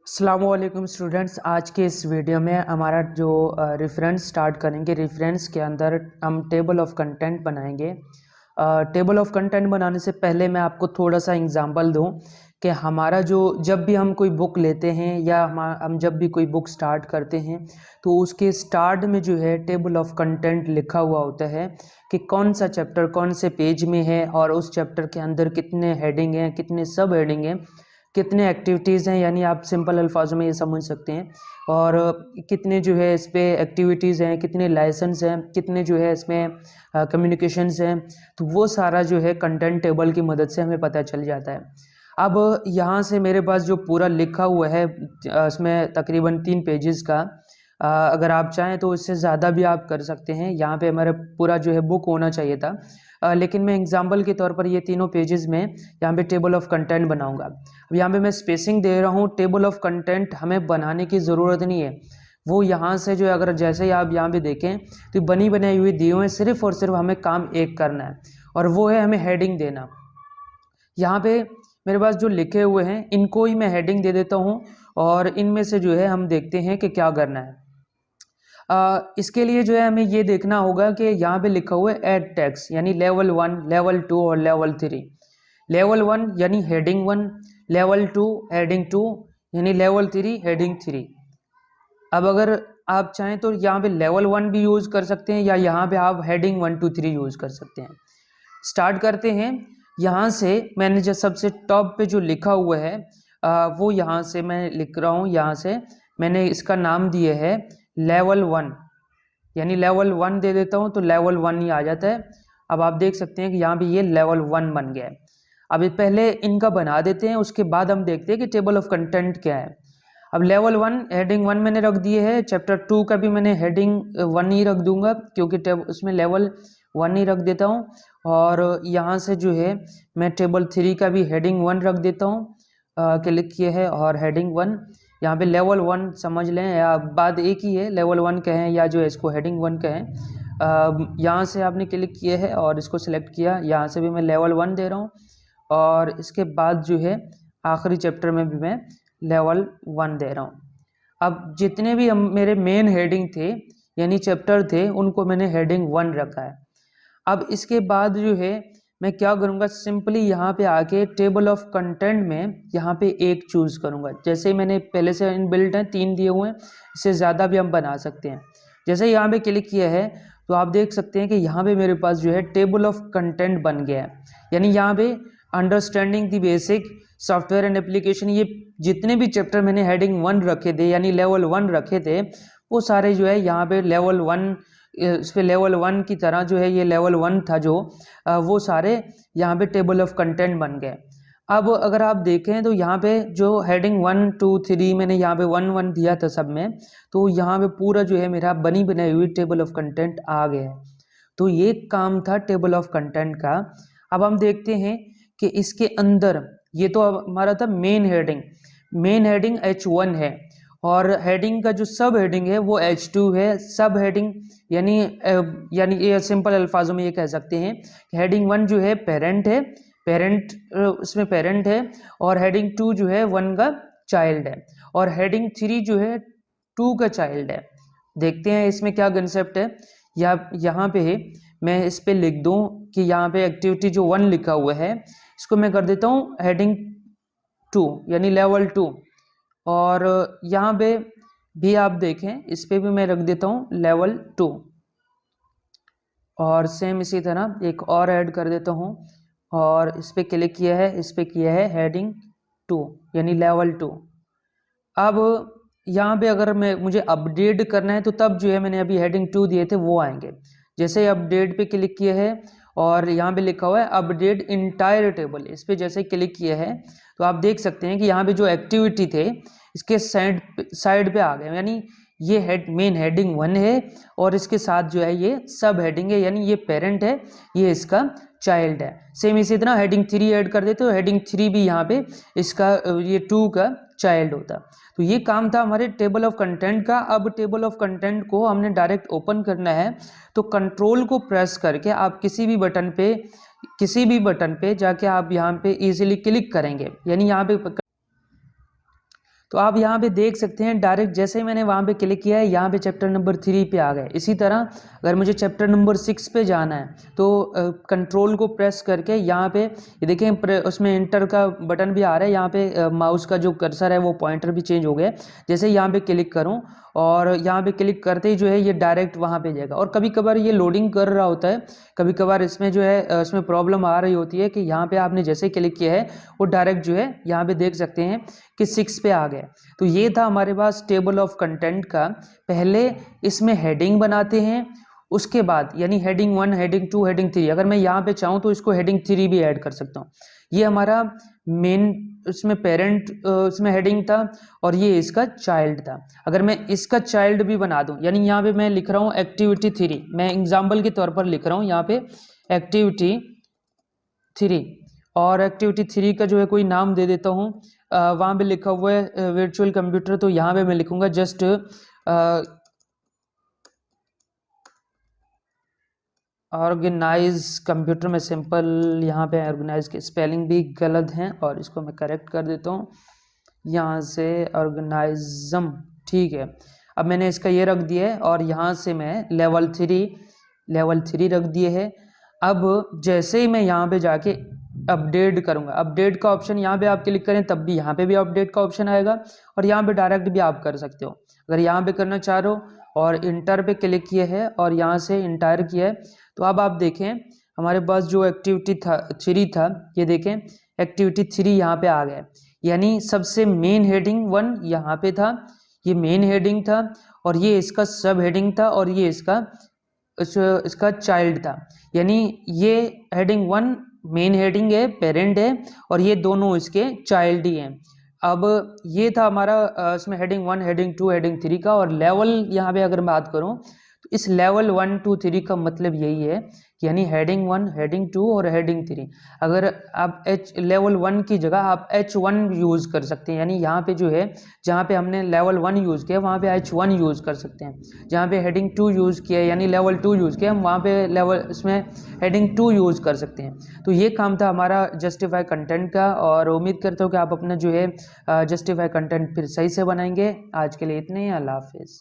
अस्सलामुअलैकुम स्टूडेंट्स, आज के इस वीडियो में हमारा जो रेफरेंस स्टार्ट करेंगे। रेफरेंस के अंदर हम टेबल ऑफ कंटेंट बनाएंगे। टेबल ऑफ कंटेंट बनाने से पहले मैं आपको थोड़ा सा एग्जांपल दूं कि हमारा जो जब भी हम कोई बुक लेते हैं या हम जब भी कोई बुक स्टार्ट करते हैं तो उसके स्टार्ट में जो है टेबल ऑफ कंटेंट लिखा हुआ होता है कि कौन सा चैप्टर कौन से पेज में है और उस चैप्टर के अंदर कितने हेडिंग हैं, कितने सब हेडिंग हैं, कितने एक्टिविटीज़ हैं, यानी आप सिंपल अल्फाजों में ये समझ सकते हैं। और कितने जो है इस पे एक्टिविटीज़ हैं, कितने लाइसेंस हैं, कितने जो है इसमें कम्युनिकेशंस हैं, तो वो सारा जो है कंटेंट टेबल की मदद से हमें पता चल जाता है। अब यहाँ से मेरे पास जो पूरा लिखा हुआ है इसमें तकरीबन 3 पेजेस का, अगर आप चाहें तो इससे ज़्यादा भी आप कर सकते हैं। यहाँ पे हमारा पूरा जो है बुक होना चाहिए था, लेकिन मैं एग्जांपल के तौर पर ये तीनों पेजेस में यहाँ पे टेबल ऑफ कंटेंट बनाऊंगा। अब यहाँ पे मैं स्पेसिंग दे रहा हूँ। टेबल ऑफ कंटेंट हमें बनाने की ज़रूरत नहीं है, वो यहाँ से जो है अगर जैसे ही आप यहाँ पे देखें तो बनी बनाई हुई दी हुई है। सिर्फ और सिर्फ हमें काम एक करना है और वो है हमें हेडिंग देना। यहाँ पे मेरे पास जो लिखे हुए हैं इनको ही मैं हेडिंग दे देता हूँ और इनमें से जो है हम देखते हैं कि क्या करना है। इसके लिए जो है हमें ये देखना होगा कि यहाँ पे लिखा हुआ है ऐड टेक्स्ट, यानी लेवल 1, लेवल 2 और लेवल 3। लेवल 1 यानी हेडिंग 1, लेवल 2 हेडिंग 2, यानी लेवल 3 हेडिंग 3। अब अगर आप चाहें तो यहाँ पे लेवल 1 भी यूज़ कर सकते हैं या यहाँ पे आप हेडिंग 1 2 3 यूज़ कर सकते हैं। स्टार्ट करते हैं। यहाँ से मैंने जो सबसे टॉप पे जो लिखा हुआ है वो यहाँ से मैं लिख रहा हूँ। यहाँ से मैंने इसका नाम दिया है लेवल 1, यानी लेवल 1 दे देता हूँ तो लेवल 1 ही आ जाता है। अब आप देख सकते हैं कि यहाँ पे ये लेवल 1 बन गया है। अभी पहले इनका बना देते हैं, उसके बाद हम देखते हैं कि टेबल ऑफ कंटेंट क्या है। अब लेवल 1 हेडिंग 1 मैंने रख दिए है। चैप्टर 2 का भी मैंने हेडिंग 1 ही रख दूंगा क्योंकि उसमें लेवल 1 ही रख देता हूँ। और यहाँ से जो है मैं टेबल 3 का भी हेडिंग 1 रख देता हूँ, क्लिक किए है और हेडिंग 1। यहाँ पे लेवल 1 समझ लें या बात एक ही है, लेवल 1 कहें या जो है इसको हेडिंग 1 कहें। यहाँ से आपने क्लिक किया है और इसको सिलेक्ट किया। यहाँ से भी मैं लेवल 1 दे रहा हूँ और इसके बाद जो है आखिरी चैप्टर में भी मैं लेवल 1 दे रहा हूँ। अब जितने भी मेरे मेन हेडिंग थे यानी चैप्टर थे उनको मैंने हेडिंग 1 रखा है। अब इसके बाद जो है मैं क्या करूँगा, सिंपली यहाँ पे आके टेबल ऑफ कंटेंट में यहाँ पे एक चूज़ करूँगा। जैसे ही मैंने पहले से इनबिल्ट हैं 3 दिए हुए हैं, इससे ज़्यादा भी हम बना सकते हैं। जैसे यहाँ पे क्लिक किया है तो आप देख सकते हैं कि यहाँ पे मेरे पास जो है टेबल ऑफ कंटेंट बन गया है। यानी यहाँ पे understanding the basic software and application, ये जितने भी चैप्टर मैंने हेडिंग 1 रखे थे यानी लेवल 1 रखे थे वो सारे जो है यहाँ पे लेवल 1, इस पे लेवल 1 की तरह जो है ये लेवल 1 था जो वो सारे यहाँ पे टेबल ऑफ कंटेंट बन गए। अब अगर आप देखें तो यहाँ पे जो हेडिंग 1 2 3 मैंने यहाँ पे 1 1 दिया था सब में, तो यहाँ पे पूरा जो है मेरा बनी बनाई हुई टेबल ऑफ कंटेंट आ गया है। तो ये काम था टेबल ऑफ कंटेंट का। अब हम देखते हैं कि इसके अंदर ये तो अब हमारा था मेन हेडिंग H1 है और हेडिंग का जो सब हेडिंग है वो H2 है। सब हेडिंग यानी ये सिंपल अल्फाजों में ये कह सकते हैं कि हेडिंग 1 जो है पेरेंट है, उसमें पेरेंट है, और हेडिंग 2 जो है 1 का चाइल्ड है, और हेडिंग 3 जो है 2 का चाइल्ड है। देखते हैं इसमें क्या कंसेप्ट है। या यहाँ पे मैं इस पे लिख दूं कि यहाँ पे एक्टिविटी जो 1 लिखा हुआ है इसको मैं कर देता हूँ हेडिंग 2 यानी लेवल 2, और यहाँ पे भी आप देखें इस पे भी मैं रख देता हूँ लेवल 2, और सेम इसी तरह एक और ऐड कर देता हूँ और इस पे क्लिक किया है, इस पे किया है हेडिंग 2 यानी लेवल 2। अब यहाँ पे अगर मुझे अपडेट करना है तो तब जो है मैंने अभी हेडिंग 2 दिए थे वो आएंगे। जैसे ही अपडेट पे क्लिक किया है और यहाँ पे लिखा हुआ है अपडेट इंटायर टेबल, इस पे जैसे क्लिक किया है तो आप देख सकते हैं कि यहाँ पे जो एक्टिविटी थे इसके साइड पे आ गए, यानी ये मेन हेडिंग 1 है और इसके साथ जो है ये सब हेडिंग है, यानी ये पेरेंट है, ये इसका चाइल्ड है। सेम इसी तरह हेडिंग 3 ऐड कर देते हो, हेडिंग 3 भी यहाँ पे इसका ये 2 का चाइल्ड होता। तो ये काम था हमारे टेबल ऑफ कंटेंट का। अब टेबल ऑफ कंटेंट को हमने डायरेक्ट ओपन करना है तो कंट्रोल को प्रेस करके आप किसी भी बटन पे जाके आप यहाँ पे इजीली क्लिक करेंगे, यानी यहाँ पे तो आप यहाँ पे देख सकते हैं डायरेक्ट जैसे ही मैंने वहाँ पे क्लिक किया है यहाँ पे चैप्टर नंबर 3 पे आ गए। इसी तरह अगर मुझे चैप्टर नंबर 6 पे जाना है तो कंट्रोल को प्रेस करके यहाँ पे ये देखें उसमें इंटर का बटन भी आ रहा है, यहाँ पे माउस का जो कर्सर है वो पॉइंटर भी चेंज हो गया। जैसे यहाँ पे क्लिक करूँ और यहाँ पे क्लिक करते ही जो है ये डायरेक्ट वहाँ पे जाएगा। और कभी कभार ये लोडिंग कर रहा होता है, कभी कभार इसमें जो है इसमें प्रॉब्लम आ रही होती है कि यहाँ पे आपने जैसे क्लिक किया है वो डायरेक्ट जो है यहाँ पे देख सकते हैं कि 6 पे आ गया। तो ये था हमारे पास टेबल ऑफ कंटेंट का। पहले इसमें हेडिंग बनाते हैं, उसके बाद यानी हेडिंग 1, हेडिंग 2, हेडिंग 3। अगर मैं यहाँ पे चाहूँ तो इसको हेडिंग 3 भी ऐड कर सकता हूँ। ये हमारा मेन इसमें पेरेंट इसमें हेडिंग था और ये इसका चाइल्ड था। अगर मैं इसका चाइल्ड भी बना दूं, यानी यहाँ पे मैं लिख रहा हूँ एक्टिविटी 3, मैं एग्जाम्पल के तौर पर लिख रहा हूँ यहाँ पे एक्टिविटी 3 और एक्टिविटी 3 का जो है कोई नाम दे देता हूँ। वहाँ पे लिखा हुआ है वर्चुअल कंप्यूटर, तो यहाँ पे मैं लिखूंगा जस्ट ऑर्गेनाइज कंप्यूटर में सिंपल। यहाँ पे ऑर्गेनाइज के स्पेलिंग भी गलत हैं और इसको मैं करेक्ट कर देता हूँ यहाँ से ऑर्गेनाइज्म। ठीक है, अब मैंने इसका ये रख दिया है और यहाँ से मैं लेवल 3 रख दिए है। अब जैसे ही मैं यहाँ पे जाके अपडेट करूँगा, अपडेट का ऑप्शन यहाँ पे आप क्लिक करें तब भी यहाँ पे भी अपडेट का ऑप्शन आएगा और यहाँ पे डायरेक्ट भी आप कर सकते हो। अगर यहाँ पे करना चाह रहे हो और इंटर पे क्लिक किए है और यहाँ से इंटर किया है तो अब आप देखें हमारे पास जो एक्टिविटी 3 था, ये देखें एक्टिविटी 3 यहाँ पे आ गया। यानी सबसे मेन हेडिंग 1 यहाँ पे था, ये मेन हेडिंग था और ये इसका सब हेडिंग था और ये इसका चाइल्ड था। यानी ये हेडिंग 1 मेन हेडिंग है, पेरेंट है और ये दोनों इसके चाइल्ड ही हैं। अब ये था हमारा इसमें हेडिंग 1, हेडिंग 2, हेडिंग 3 का। और लेवल यहाँ पे अगर बात करूँ तो इस लेवल 1, 2, 3 का मतलब यही है यानी हेडिंग 1, हेडिंग 2 और हेडिंग 3। अगर आप लेवल 1 की जगह आप H1 यूज़ कर सकते हैं, यानी यहाँ पे जो है जहाँ पे हमने लेवल 1 यूज़ किया वहाँ पे H1 यूज़ कर सकते हैं। जहाँ पे हेडिंग 2 यूज़ किया यानी लेवल 2 यूज़ किया, हम वहाँ पे लेवल इसमें हेडिंग 2 यूज़ कर सकते हैं। तो ये काम था हमारा जस्टिफाई कंटेंट का और उम्मीद करता हूँ कि आप अपना जो है जस्टिफाई कंटेंट फिर सही से बनाएंगे। आज के लिए इतने ही, अल्लाह हाफिज़।